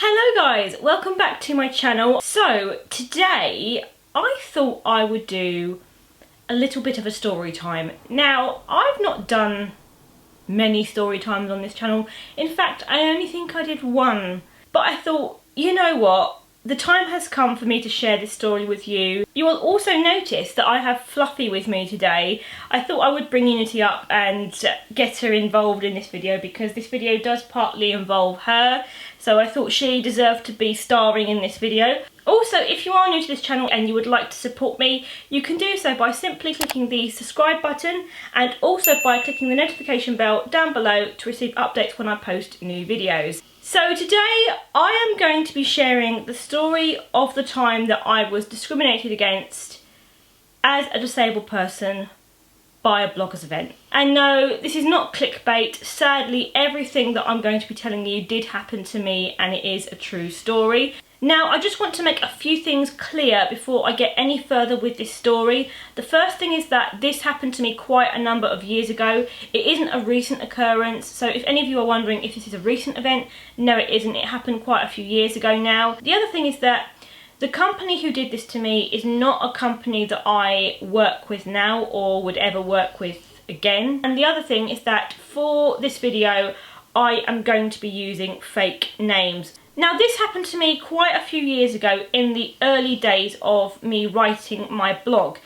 Hello guys, welcome back to my channel. So today I thought I would do a little bit of a story time. Now I've not done many story times on this channel. In fact, I only think I did one. But I thought, you know what? The time has come for me to share this story with you. You will also notice that I have Fluffy with me today. I thought I would bring Unity up and get her involved in this video because this video does partly involve her. So I thought she deserved to be starring in this video. Also, if you are new to this channel and you would like to support me, you can do so by simply clicking the subscribe button and also by clicking the notification bell down below to receive updates when I post new videos. So today I am going to be sharing the story of the time that I was discriminated against as a disabled person by a bloggers event. And no, this is not clickbait. Sadly, everything that I'm going to be telling you did happen to me and it is a true story. Now, I just want to make a few things clear before I get any further with this story. The first thing is that this happened to me quite a number of years ago. It isn't a recent occurrence, so if any of you are wondering if this is a recent event, no it isn't. It happened quite a few years ago now. The other thing is that the company who did this to me is not a company that I work with now or would ever work with again. And the other thing is that for this video, I am going to be using fake names. Now this happened to me quite a few years ago in the early days of me writing my blog.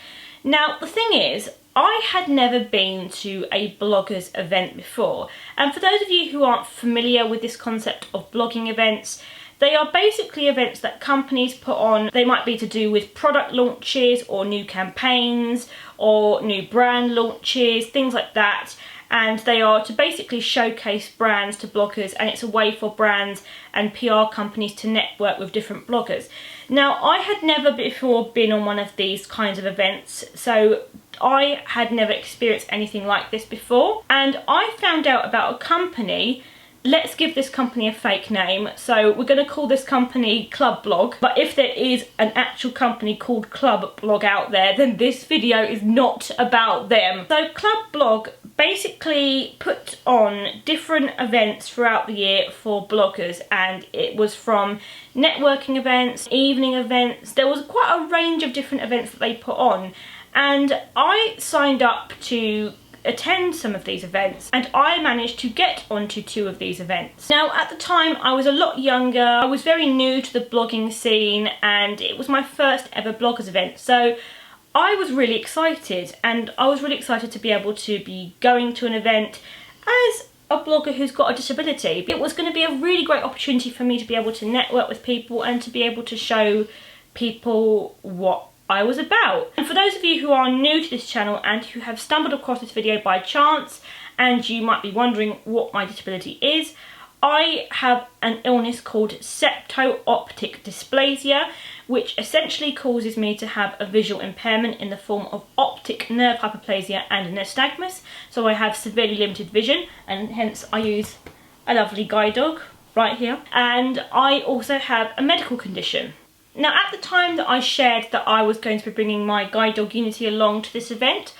Now the thing is, I had never been to a bloggers event before, and for those of you who aren't familiar with this concept of blogging events, they are basically events that companies put on. They might be to do with product launches or new campaigns or new brand launches, things like that. And they are to basically showcase brands to bloggers, and it's a way for brands and PR companies to network with different bloggers. Now, I had never before been on one of these kinds of events, so I had never experienced anything like this before. And I found out about a company. Let's give this company a fake name. So we're going to call this company Club Blog. But if there is an actual company called Club Blog out there, then this video is not about them. So Club Blog basically put on different events throughout the year for bloggers, and it was from networking events, evening events. There was quite a range of different events that they put on, and I signed up to attend some of these events, and I managed to get onto 2 of these events. Now at the time I was a lot younger, I was very new to the blogging scene, and it was my first ever bloggers event, so I was really excited, and I was really excited to be able to be going to an event as a blogger who's got a disability. It was going to be a really great opportunity for me to be able to network with people and to be able to show people what I was about. And for those of you who are new to this channel and who have stumbled across this video by chance, and you might be wondering what my disability is, I have an illness called septo-optic dysplasia, which essentially causes me to have a visual impairment in the form of optic nerve hyperplasia and nystagmus. So I have severely limited vision, and hence I use a lovely guide dog right here. And I also have a medical condition. Now at the time that I shared that I was going to be bringing my guide dog Unity along to this event,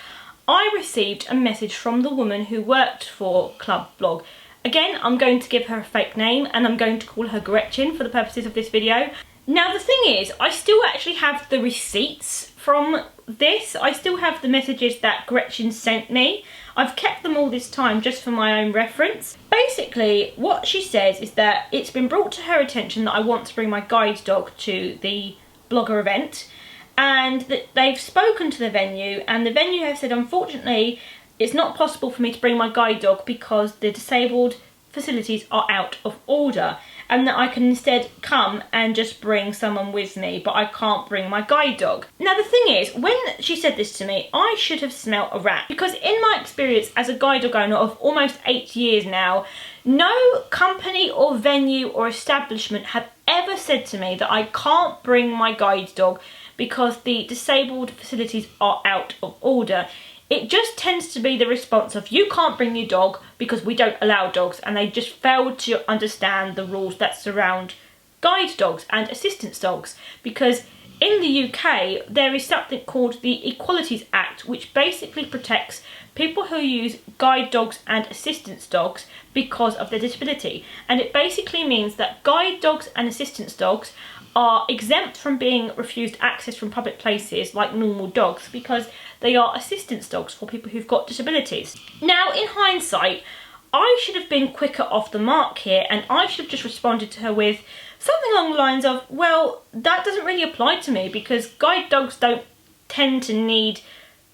I received a message from the woman who worked for Club Blog. Again, I'm going to give her a fake name, and I'm going to call her Gretchen for the purposes of this video. Now the thing is, I still actually have the receipts from this. I still have the messages that Gretchen sent me. I've kept them all this time just for my own reference. Basically, what she says is that it's been brought to her attention that I want to bring my guide dog to the blogger event, and that they've spoken to the venue, and the venue have said, unfortunately, it's not possible for me to bring my guide dog because the disabled facilities are out of order, and that I can instead come and just bring someone with me, but I can't bring my guide dog. Now the thing is, when she said this to me, I should have smelt a rat, because in my experience as a guide dog owner of almost 8 years now, no company or venue or establishment have ever said to me that I can't bring my guide dog because the disabled facilities are out of order. It just tends to be the response of, you can't bring your dog because we don't allow dogs, and they just failed to understand the rules that surround guide dogs and assistance dogs. Because in the UK, there is something called the Equalities Act, which basically protects people who use guide dogs and assistance dogs because of their disability. And it basically means that guide dogs and assistance dogs are exempt from being refused access from public places like normal dogs because they are assistance dogs for people who've got disabilities. Now, in hindsight, I should have been quicker off the mark here, and I should have just responded to her with something along the lines of, well, that doesn't really apply to me because guide dogs don't tend to need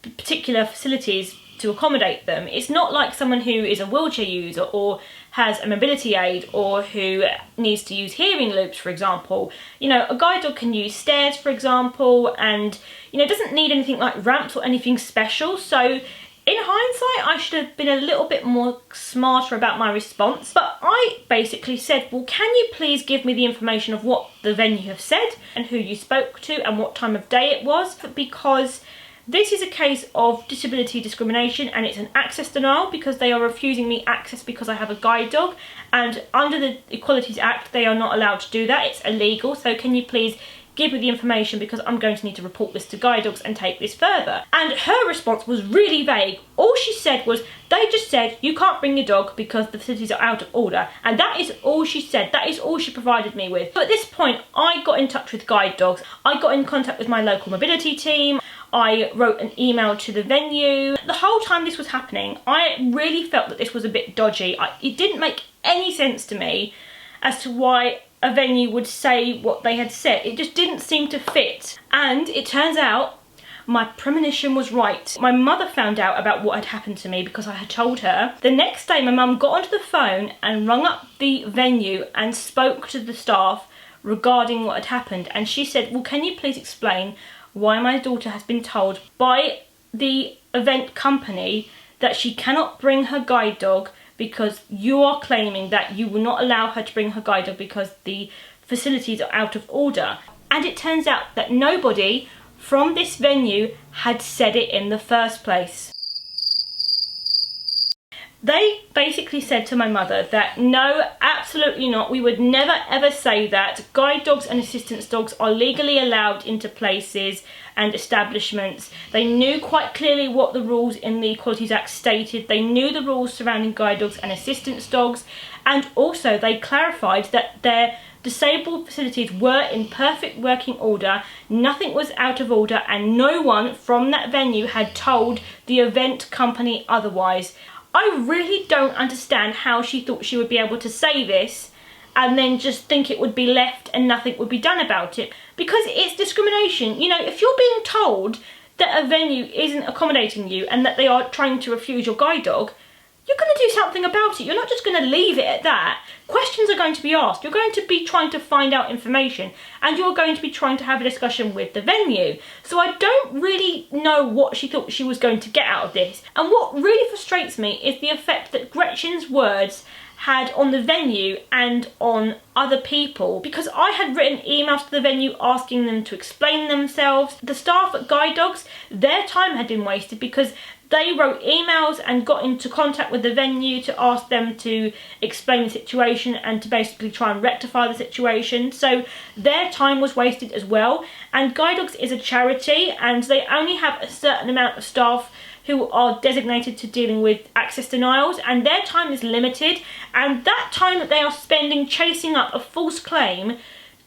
particular facilities to accommodate them. It's not like someone who is a wheelchair user or has a mobility aid or who needs to use hearing loops, for example. You know, a guide dog can use stairs, for example, and, you know, doesn't need anything like ramps or anything special. So in hindsight, I should have been a little bit more smarter about my response, but I basically said, well, can you please give me the information of what the venue have said and who you spoke to and what time of day it was, because this is a case of disability discrimination and it's an access denial because they are refusing me access because I have a guide dog, and under the Equalities Act they are not allowed to do that. It's illegal, so can you please give me the information because I'm going to need to report this to guide dogs and take this further. And her response was really vague. All she said was, they just said you can't bring your dog because the facilities are out of order, and that is all she said. That is all she provided me with. So at this point I got in touch with guide dogs, I got in contact with my local mobility team, I wrote an email to the venue. The whole time this was happening, I really felt that this was a bit dodgy. It didn't make any sense to me as to why a venue would say what they had said. It just didn't seem to fit. And it turns out my premonition was right. My mother found out about what had happened to me because I had told her. The next day my mum got onto the phone and rung up the venue and spoke to the staff regarding what had happened, and she said, well, can you please explain why my daughter has been told by the event company that she cannot bring her guide dog because you are claiming that you will not allow her to bring her guide dog because the facilities are out of order. And it turns out that nobody from this venue had said it in the first place. They basically said to my mother that no, absolutely not, we would never ever say that. Guide dogs and assistance dogs are legally allowed into places and establishments. They knew quite clearly what the rules in the Equalities Act stated. They knew the rules surrounding guide dogs and assistance dogs, and also they clarified that their disabled facilities were in perfect working order, nothing was out of order, and no one from that venue had told the event company otherwise. I really don't understand how she thought she would be able to say this and then just think it would be left and nothing would be done about it, because it's discrimination. You know, if you're being told that a venue isn't accommodating you and that they are trying to refuse your guide dog, you're going to do something about it. You're not just going to leave it at that. Questions are going to be asked. You're going to be trying to find out information, and you're going to be trying to have a discussion with the venue. So I don't really know what she thought she was going to get out of this. And what really frustrates me is the effect that Gretchen's words had on the venue and on other people, because I had written emails to the venue asking them to explain themselves. The staff at Guide Dogs, their time had been wasted because they wrote emails and got into contact with the venue to ask them to explain the situation and to basically try and rectify the situation. So their time was wasted as well. And Guide Dogs is a charity and they only have a certain amount of staff who are designated to dealing with access denials, and their time is limited, and that time that they are spending chasing up a false claim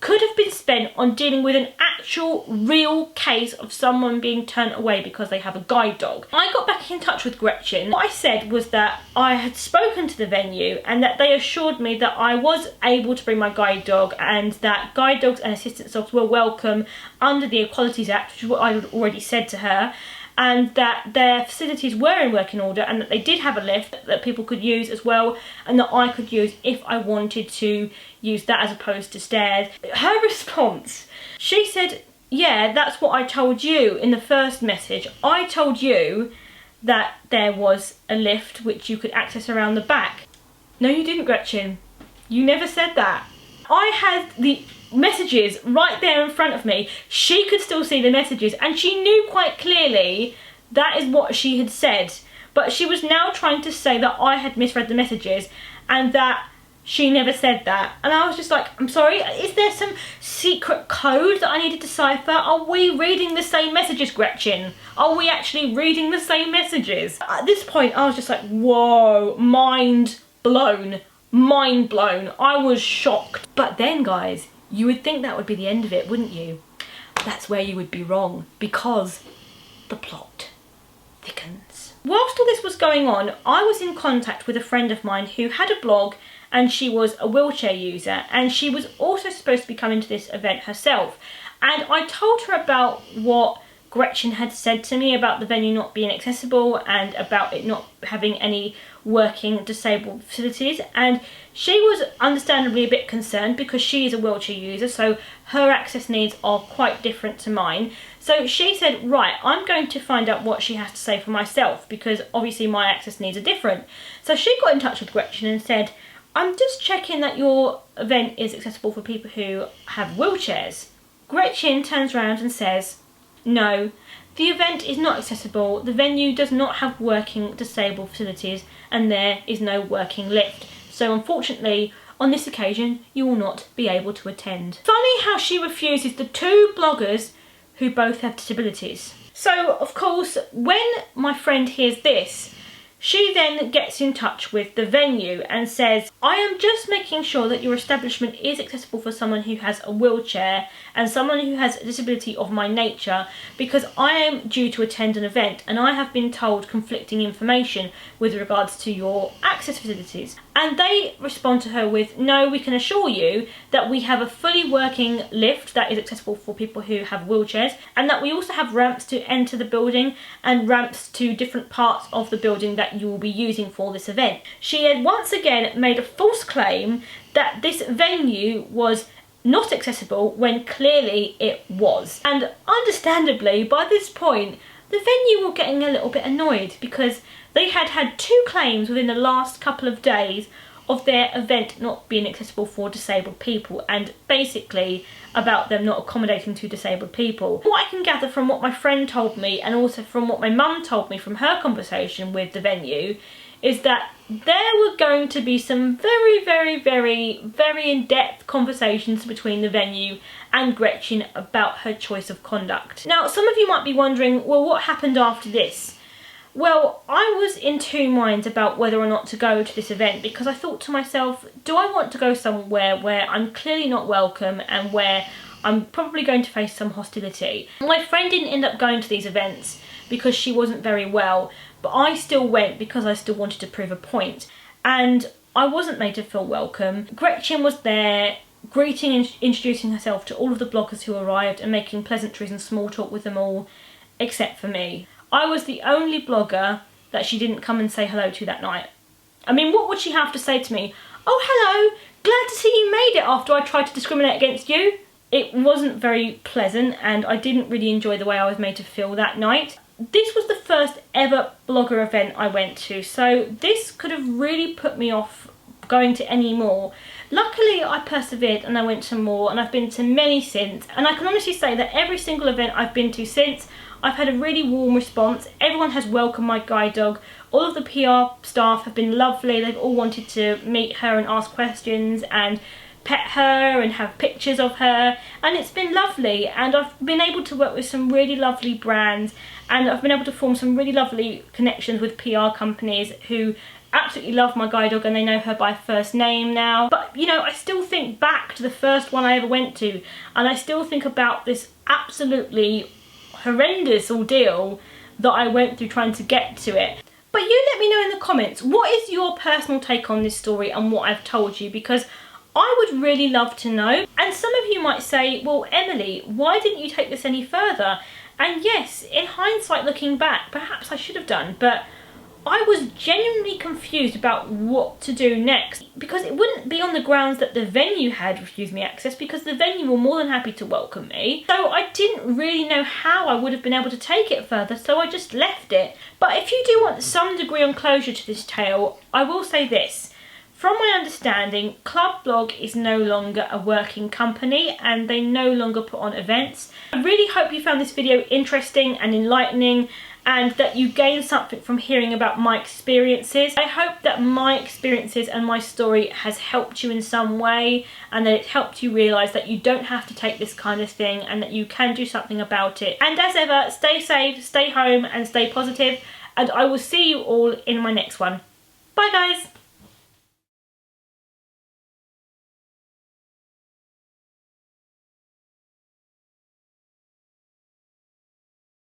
could have been spent on dealing with an actual real case of someone being turned away because they have a guide dog. I got back in touch with Gretchen. What I said was that I had spoken to the venue and that they assured me that I was able to bring my guide dog and that guide dogs and assistance dogs were welcome under the Equalities Act, which is what I had already said to her, and that their facilities were in working order and that they did have a lift that people could use as well, and that I could use if I wanted to use that as opposed to stairs. Her response, she said, yeah, that's what I told you in the first message. I told you that there was a lift which you could access around the back. No, you didn't, Gretchen. You never said that. I had the messages right there in front of me. She could still see the messages and she knew quite clearly that is what she had said, but she was now trying to say that I had misread the messages and that she never said that. And I was just like, I'm sorry, is there some secret code that I need to decipher? Are we reading the same messages, Gretchen? Are we actually reading the same messages? At this point, I was just like, whoa, mind blown. Mind blown. I was shocked. But then, guys, you would think that would be the end of it, wouldn't you? That's where you would be wrong, because the plot thickens. Whilst all this was going on, I was in contact with a friend of mine who had a blog, and she was a wheelchair user, and she was also supposed to be coming to this event herself. And I told her about what Gretchen had said to me about the venue not being accessible and about it not having any working disabled facilities, and she was understandably a bit concerned because she is a wheelchair user, so her access needs are quite different to mine. So she said, right, I'm going to find out what she has to say for myself, because obviously my access needs are different. So she got in touch with Gretchen and said, I'm just checking that your event is accessible for people who have wheelchairs. Gretchen turns around and says, no, the event is not accessible. The venue does not have working disabled facilities, and there is no working lift. So unfortunately, on this occasion, you will not be able to attend. Funny how she refuses the two bloggers who both have disabilities. So, of course, when my friend hears this, she then gets in touch with the venue and says, I am just making sure that your establishment is accessible for someone who has a wheelchair and someone who has a disability of my nature, because I am due to attend an event and I have been told conflicting information with regards to your access facilities. And they respond to her with, no, we can assure you that we have a fully working lift that is accessible for people who have wheelchairs, and that we also have ramps to enter the building and ramps to different parts of the building that you will be using for this event. She had once again made a false claim that this venue was not accessible when clearly it was. And understandably, by this point, the venue were getting a little bit annoyed because they had had two claims within the last couple of days of their event not being accessible for disabled people, and basically about them not accommodating to disabled people. What I can gather from what my friend told me, and also from what my mum told me from her conversation with the venue, is that there were going to be some very in-depth conversations between the venue and Gretchen about her choice of conduct. Now, some of you might be wondering, well, what happened after this? Well, I was in two minds about whether or not to go to this event, because I thought to myself, do I want to go somewhere where I'm clearly not welcome and where I'm probably going to face some hostility? My friend didn't end up going to these events because she wasn't very well, but I still went because I still wanted to prove a point. And I wasn't made to feel welcome. Gretchen was there, greeting and introducing herself to all of the bloggers who arrived and making pleasantries and small talk with them all, except for me. I was the only blogger that she didn't come and say hello to that night. I mean, what would she have to say to me? Oh, hello, glad to see you made it after I tried to discriminate against you. It wasn't very pleasant, and I didn't really enjoy the way I was made to feel that night. This was the first ever blogger event I went to, so this could have really put me off going to any more. Luckily, I persevered and I went to more, and I've been to many since, and I can honestly say that every single event I've been to since, I've had a really warm response. Everyone has welcomed my guide dog. All of the PR staff have been lovely. They've all wanted to meet her and ask questions and pet her and have pictures of her, and it's been lovely. And I've been able to work with some really lovely brands, and I've been able to form some really lovely connections with PR companies who absolutely love my guide dog and they know her by first name now. But you know, I still think back to the first one I ever went to, and I still think about this absolutely horrendous ordeal that I went through trying to get to it. But you let me know in the comments, what is your personal take on this story and what I've told you, because I would really love to know. And some of you might say, well, Emily, why didn't you take this any further? And yes, in hindsight, looking back, perhaps I should have done, but I was genuinely confused about what to do next, because it wouldn't be on the grounds that the venue had refused me access, because the venue were more than happy to welcome me. So I didn't really know how I would have been able to take it further, so I just left it. But if you do want some degree of closure to this tale, I will say this. From my understanding, Club Blog is no longer a working company and they no longer put on events. I really hope you found this video interesting and enlightening, and that you gain something from hearing about my experiences. I hope that my experiences and my story has helped you in some way, and that it helped you realise that you don't have to take this kind of thing and that you can do something about it. And as ever, stay safe, stay home and stay positive, and I will see you all in my next one. Bye guys!